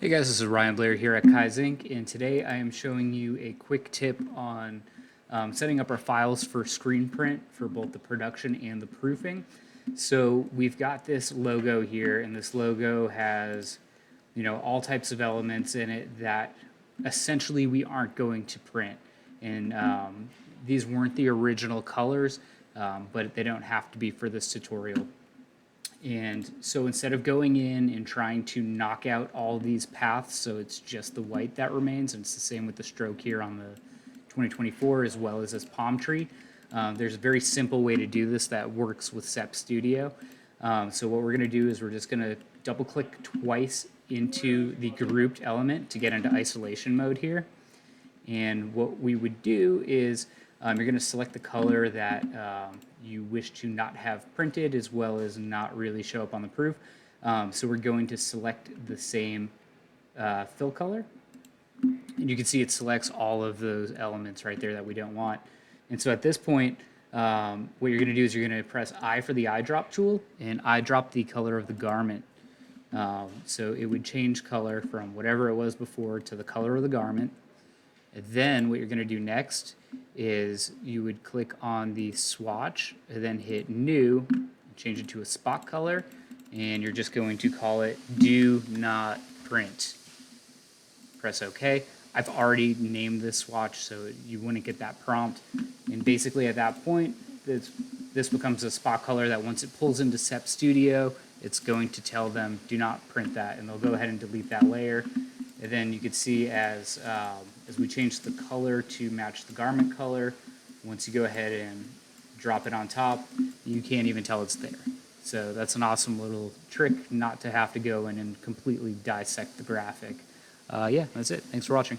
Hey guys, this is Ryan Blair here at Kaizink, and today I am showing you a quick tip on setting up our files for screen print for both the production and the proofing. So we've got this logo here, and this logo has, all types of elements in it that essentially we aren't going to print. And these weren't the original colors, but they don't have to be for this tutorial. And so instead of going in and trying to knock out all these paths, so it's just the white that remains, and it's the same with the stroke here on the 2024 as well as this palm tree. There's a very simple way to do this that works with Sep Studio. So what we're going to do is we're just going to double click twice into the grouped element to get into isolation mode here. And what we would do is you're going to select the color that you wish to not have printed, as well as not really show up on the proof. So we're going to select the same fill color. And you can see it selects all of those elements right there that we don't want. And so at this point, what you're going to do is you're going to press I for the eyedrop tool and eyedrop the color of the garment. So it would change color from whatever it was before to the color of the garment. And then what you're going to do next is you would click on the swatch and then hit new, change it to a spot color, and you're just going to call it do not print. Press OK. I've already named this swatch so you wouldn't get that prompt. And basically at that point, this becomes a spot color that once it pulls into Sep Studio, it's going to tell them do not print that, and they'll go ahead and delete that layer. And then you can see as we change the color to match the garment color, once you go ahead and drop it on top, you can't even tell it's there. So that's an awesome little trick not to have to go in and completely dissect the graphic. Yeah, that's it. Thanks for watching.